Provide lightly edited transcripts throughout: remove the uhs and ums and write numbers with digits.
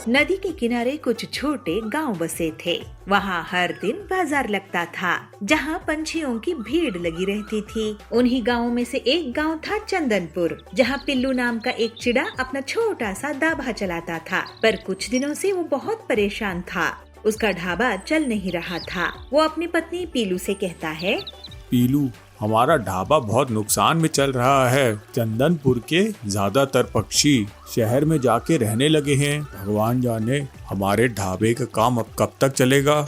नदी के किनारे कुछ छोटे गांव बसे थे। वहाँ हर दिन बाजार लगता था, जहाँ पंछियों की भीड़ लगी रहती थी। उन्हीं गांवों में से एक गांव था चंदनपुर, जहाँ पिल्लू नाम का एक चिड़ा अपना छोटा सा ढाबा चलाता था। पर कुछ दिनों से वो बहुत परेशान था। उसका ढाबा चल नहीं रहा था। वो अपनी पत्नी पीलू से कहता है, पीलू, हमारा ढाबा बहुत नुकसान में चल रहा है। चंदनपुर के ज्यादातर पक्षी शहर में जाके रहने लगे हैं। भगवान जाने हमारे ढाबे का काम अब कब तक चलेगा।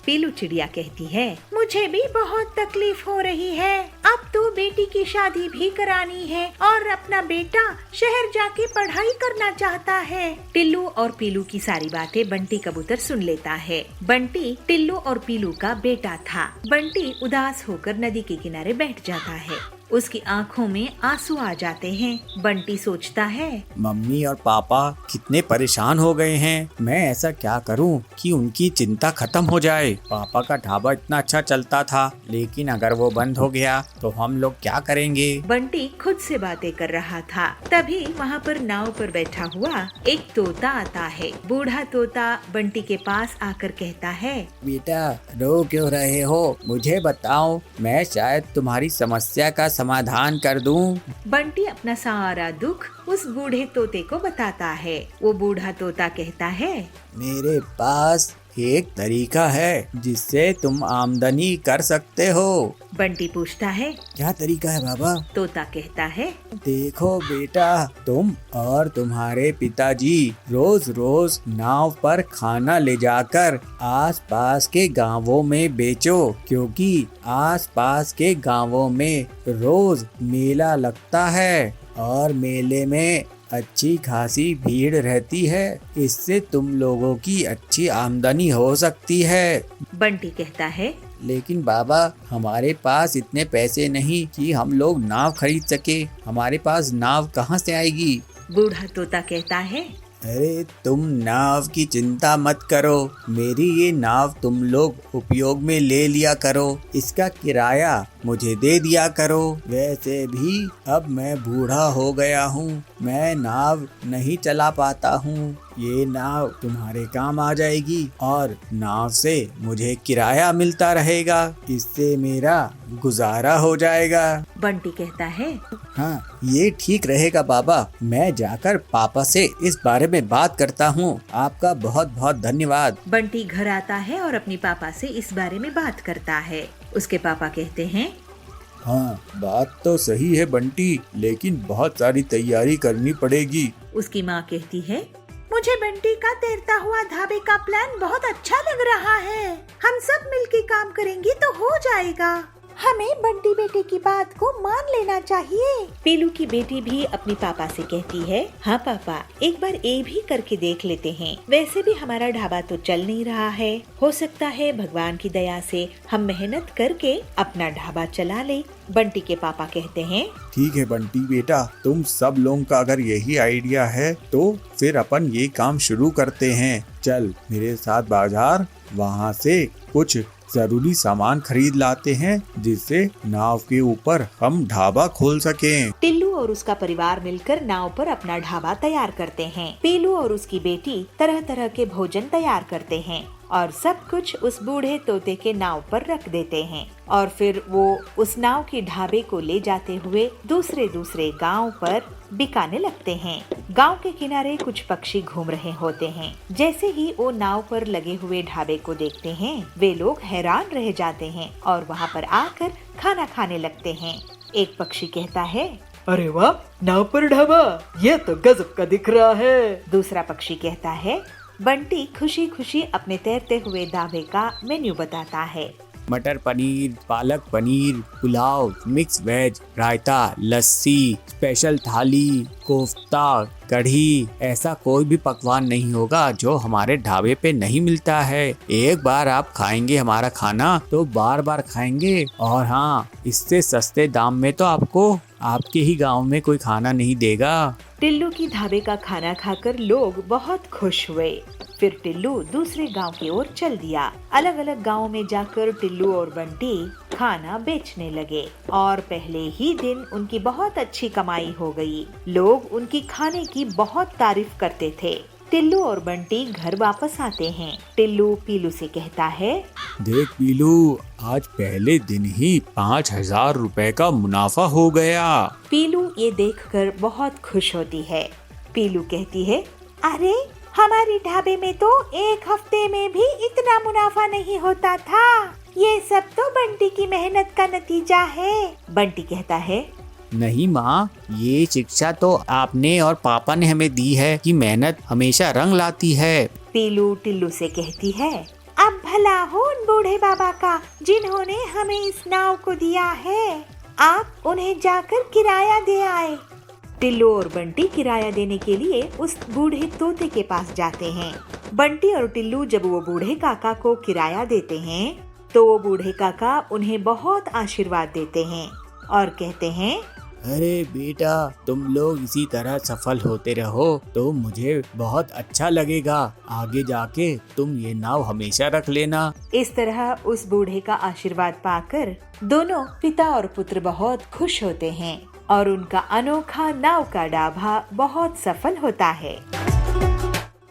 पीलू चिड़िया कहती है, मुझे भी बहुत तकलीफ हो रही है। अब तो बेटी की शादी भी करानी है और अपना बेटा शहर जाके पढ़ाई करना चाहता है। टिल्लू और पीलू की सारी बातें बंटी कबूतर सुन लेता है। बंटी टिल्लू और पीलू का बेटा था। बंटी उदास होकर नदी के किनारे बैठ जाता है। उसकी आंखों में आंसू आ जाते हैं। बंटी सोचता है, मम्मी और पापा कितने परेशान हो गए हैं। मैं ऐसा क्या करूं कि उनकी चिंता खत्म हो जाए। पापा का ढाबा इतना अच्छा चलता था, लेकिन अगर वो बंद हो गया तो हम लोग क्या करेंगे। बंटी खुद से बातें कर रहा था। तभी वहाँ पर नाव पर बैठा हुआ एक तोता आता है। बूढ़ा तोता बंटी के पास आकर कहता है, बेटा, रो क्यों रहे हो? मुझे बताओ, मैं शायद तुम्हारी समस्या का समाधान कर दूं। बंटी अपना सारा दुख उस बूढ़े तोते को बताता है। वो बूढ़ा तोता कहता है, मेरे पास एक तरीका है जिससे तुम आमदनी कर सकते हो। बंटी पूछता है, क्या तरीका है बाबा? तोता कहता है, देखो बेटा, तुम और तुम्हारे पिताजी रोज रोज नाव पर खाना ले जाकर आसपास के गांवों में बेचो, क्योंकि आसपास के गांवों में रोज मेला लगता है और मेले में अच्छी खासी भीड़ रहती है। इससे तुम लोगों की अच्छी आमदनी हो सकती है। बंटी कहता है, लेकिन बाबा, हमारे पास इतने पैसे नहीं कि हम लोग नाव खरीद सके। हमारे पास नाव कहाँ से आएगी? बूढ़ा तोता कहता है, अरे तुम नाव की चिंता मत करो। मेरी ये नाव तुम लोग उपयोग में ले लिया करो। इसका किराया मुझे दे दिया करो। वैसे भी अब मैं बूढ़ा हो गया हूँ, मैं नाव नहीं चला पाता हूँ। ये नाव तुम्हारे काम आ जाएगी और नाव से मुझे किराया मिलता रहेगा। इससे मेरा गुजारा हो जाएगा। बंटी कहता है, हाँ, ये ठीक रहेगा बाबा। मैं जाकर पापा से इस बारे में बात करता हूँ। आपका बहुत बहुत धन्यवाद। बंटी घर आता है और अपने पापा से इस बारे में बात करता है। उसके पापा कहते हैं, हाँ, बात तो सही है बंटी, लेकिन बहुत सारी तैयारी करनी पड़ेगी। उसकी माँ कहती है, मुझे बंटी का तैरता हुआ ढाबे का प्लान बहुत अच्छा लग रहा है। हम सब मिलके काम करेंगे तो हो जाएगा। हमें बंटी बेटे की बात को मान लेना चाहिए। पीलू की बेटी भी अपने पापा से कहती है, हाँ पापा, एक बार ये भी करके देख लेते हैं। वैसे भी हमारा ढाबा तो चल नहीं रहा है। हो सकता है भगवान की दया से हम मेहनत करके अपना ढाबा चला ले। बंटी के पापा कहते हैं, ठीक है बंटी बेटा, तुम सब लोगों का अगर यही आइडिया है तो फिर अपन ये काम शुरू करते हैं। चल मेरे साथ बाजार, वहाँ से कुछ जरूरी सामान खरीद लाते हैं जिससे नाव के ऊपर हम ढाबा खोल सकें। टिल्लू और उसका परिवार मिलकर नाव पर अपना ढाबा तैयार करते हैं। पीलू और उसकी बेटी तरह तरह के भोजन तैयार करते हैं और सब कुछ उस बूढ़े तोते के नाव पर रख देते हैं और फिर वो उस नाव के ढाबे को ले जाते हुए दूसरे दूसरे गांव पर बिकाने लगते हैं। गांव के किनारे कुछ पक्षी घूम रहे होते हैं। जैसे ही वो नाव पर लगे हुए ढाबे को देखते हैं, वे लोग हैरान रह जाते हैं और वहाँ पर आकर खाना खाने लगते हैं। एक पक्षी कहता है, अरे वाह, नाव पर ढाबा, ये तो गजब का दिख रहा है। दूसरा पक्षी कहता है। बंटी खुशी खुशी अपने तैरते हुए ढाबे का मेन्यू बताता है। मटर पनीर, पालक पनीर, पुलाव, मिक्स वेज, रायता, लस्सी, स्पेशल थाली, कोफ्ता, कढ़ी। ऐसा कोई भी पकवान नहीं होगा जो हमारे ढाबे पे नहीं मिलता है। एक बार आप खाएंगे हमारा खाना तो बार बार खाएंगे। और हाँ, इससे सस्ते दाम में तो आपको आपके ही गांव में कोई खाना नहीं देगा। टिल्लू की ढाबे का खाना खाकर लोग बहुत खुश हुए। फिर टिल्लू दूसरे गांव की ओर चल दिया। अलग अलग गांवों में जाकर टिल्लू और बंटी खाना बेचने लगे और पहले ही दिन उनकी बहुत अच्छी कमाई हो गई। लोग उनकी खाने की बहुत तारीफ करते थे। टिल्लू और बंटी घर वापस आते हैं। टिल्लू पीलू से कहता है, देख पीलू, आज पहले दिन ही 5,000 रुपए का मुनाफा हो गया। पीलू ये देखकर बहुत खुश होती है। पीलू कहती है, अरे हमारे ढाबे में तो एक हफ्ते में भी इतना मुनाफा नहीं होता था। ये सब तो बंटी की मेहनत का नतीजा है। बंटी कहता है, नहीं माँ, ये शिक्षा तो आपने और पापा ने हमें दी है कि मेहनत हमेशा रंग लाती है। पीलू टिल्लू से कहती है, अब भला हो उन बूढ़े बाबा का जिन्होंने हमें इस नाव को दिया है। आप उन्हें जाकर किराया दे आए। टिल्लू और बंटी किराया देने के लिए उस बूढ़े तोते के पास जाते हैं। बंटी और टिल्लू जब वो बूढ़े काका को किराया देते हैं तो वो बूढ़े काका उन्हें बहुत आशीर्वाद देते हैं और कहते हैं, अरे बेटा, तुम लोग इसी तरह सफल होते रहो तो मुझे बहुत अच्छा लगेगा। आगे जाके तुम ये नाव हमेशा रख लेना। इस तरह उस बूढ़े का आशीर्वाद पाकर दोनों पिता और पुत्र बहुत खुश होते हैं और उनका अनोखा नाव का डाभा बहुत सफल होता है।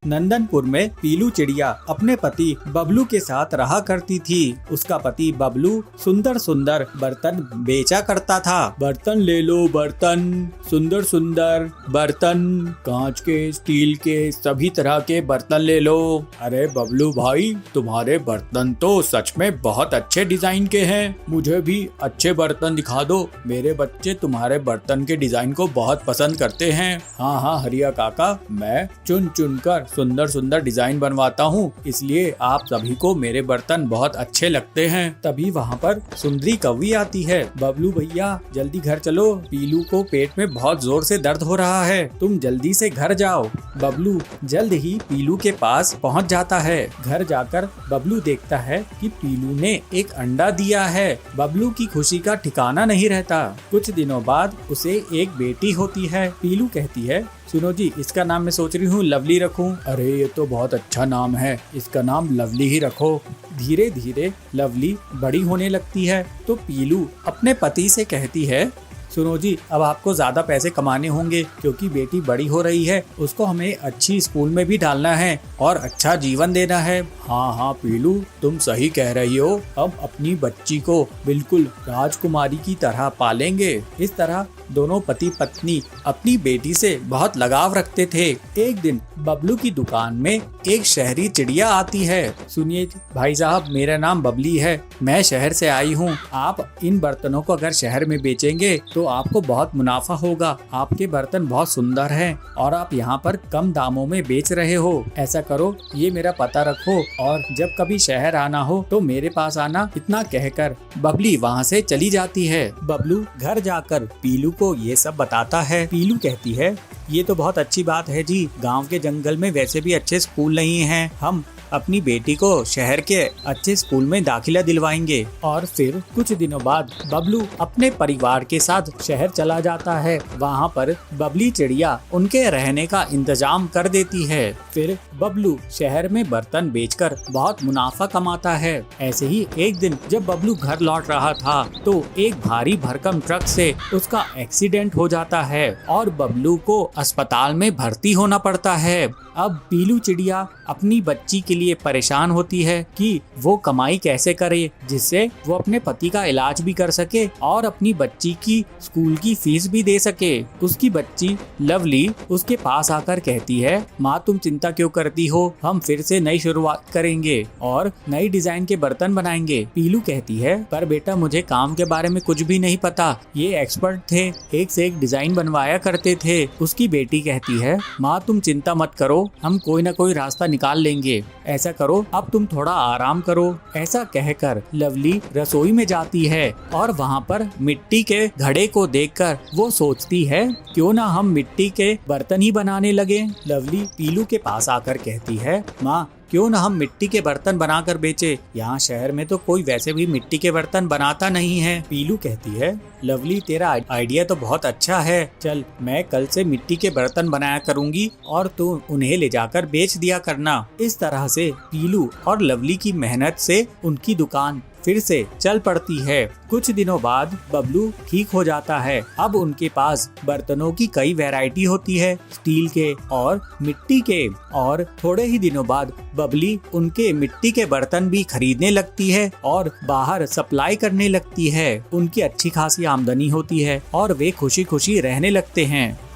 नंदनपुर में पीलू चिड़िया अपने पति बबलू के साथ रहा करती थी। उसका पति बबलू सुंदर सुंदर बर्तन बेचा करता था। बर्तन ले लो बर्तन, सुंदर सुंदर बर्तन, कांच के, स्टील के, सभी तरह के बर्तन ले लो। अरे बबलू भाई, तुम्हारे बर्तन तो सच में बहुत अच्छे डिजाइन के हैं। मुझे भी अच्छे बर्तन दिखा दो। मेरे बच्चे तुम्हारे बर्तन के डिजाइन को बहुत पसंद करते हैं। हाँ हाँ हरिया काका, मैं चुन चुन कर सुंदर सुंदर डिजाइन बनवाता हूँ, इसलिए आप सभी को मेरे बर्तन बहुत अच्छे लगते हैं। तभी वहाँ पर सुंदरी कौवी आती है। बबलू भैया जल्दी घर चलो, पीलू को पेट में बहुत जोर से दर्द हो रहा है, तुम जल्दी से घर जाओ। बबलू जल्द ही पीलू के पास पहुँच जाता है। घर जाकर बबलू देखता है कि पीलू ने एक अंडा दिया है। बबलू की खुशी का ठिकाना नहीं रहता। कुछ दिनों बाद उसे एक बेटी होती है। पीलू कहती है, सुनो जी, इसका नाम मैं सोच रही हूँ लवली रखूं। अरे ये तो बहुत अच्छा नाम है, इसका नाम लवली ही रखो। धीरे धीरे लवली बड़ी होने लगती है तो पीलू अपने पति से कहती है, सुनो जी, अब आपको ज्यादा पैसे कमाने होंगे क्योंकि बेटी बड़ी हो रही है, उसको हमें अच्छी स्कूल में भी डालना है और अच्छा जीवन देना है। हाँ हाँ पीलू, तुम सही कह रही हो। अब अपनी बच्ची को बिल्कुल राजकुमारी की तरह पालेंगे। इस तरह दोनों पति पत्नी अपनी बेटी से बहुत लगाव रखते थे। एक दिन बबलू की दुकान में एक शहरी चिड़िया आती है। सुनिए भाई साहब, मेरा नाम बबली है, मैं शहर से आई हूँ। आप इन बर्तनों को अगर शहर में बेचेंगे तो आपको बहुत मुनाफा होगा। आपके बर्तन बहुत सुंदर हैं और आप यहाँ पर कम दामों में बेच रहे हो। ऐसा करो, ये मेरा पता रखो और जब कभी शहर आना हो तो मेरे पास आना। इतना कहकर बबली वहाँ से चली जाती है। बबलू घर जाकर पीलू को ये सब बताता है। पीलू कहती है, ये तो बहुत अच्छी बात है जी, गांव के जंगल में वैसे भी अच्छे स्कूल नहीं हैं। हम अपनी बेटी को शहर के अच्छे स्कूल में दाखिला दिलवाएंगे। और फिर कुछ दिनों बाद बबलू अपने परिवार के साथ शहर चला जाता है। वहाँ पर बबली चिड़िया उनके रहने का इंतजाम कर देती है। फिर बबलू शहर में बर्तन बेचकर बहुत मुनाफा कमाता है। ऐसे ही एक दिन जब बबलू घर लौट रहा था तो एक भारी भरकम ट्रक से उसका एक्सीडेंट हो जाता है और बबलू को अस्पताल में भर्ती होना पड़ता है। अब पीलू चिड़िया अपनी बच्ची के लिए परेशान होती है कि वो कमाई कैसे करे जिससे वो अपने पति का इलाज भी कर सके और अपनी बच्ची की स्कूल की फीस भी दे सके। उसकी बच्ची लवली उसके पास आकर कहती है, माँ तुम चिंता क्यों करती हो, हम फिर से नई शुरुआत करेंगे और नई डिजाइन के बर्तन बनाएंगे। पीलू कहती है, पर बेटा मुझे काम के बारे में कुछ भी नहीं पता, ये एक्सपर्ट थे, एक से एक डिजाइन बनवाया करते थे। उसकी बेटी कहती है, माँ तुम चिंता मत करो, हम कोई ना कोई रास्ता निकाल लेंगे। ऐसा करो, अब तुम थोड़ा आराम करो। ऐसा कहकर लवली रसोई में जाती है और वहाँ पर मिट्टी के घड़े को देखकर वो सोचती है, क्यों ना हम मिट्टी के बर्तन ही बनाने लगे। लवली पीलू के पास आकर कहती है, माँ क्यों ना हम मिट्टी के बर्तन बनाकर बेचे, यहाँ शहर में तो कोई वैसे भी मिट्टी के बर्तन बनाता नहीं है। पीलू कहती है, लवली तेरा आइडिया तो बहुत अच्छा है, चल मैं कल से मिट्टी के बर्तन बनाया करूँगी और तू उन्हें ले जाकर बेच दिया करना। इस तरह से पीलू और लवली की मेहनत से उनकी दुकान फिर से चल पड़ती है। कुछ दिनों बाद बबलू ठीक हो जाता है। अब उनके पास बर्तनों की कई वैरायटी होती है, स्टील के और मिट्टी के। और थोड़े ही दिनों बाद बबली उनके मिट्टी के बर्तन भी खरीदने लगती है और बाहर सप्लाई करने लगती है। उनकी अच्छी खासी आमदनी होती है और वे खुशी खुशी रहने लगते हैं।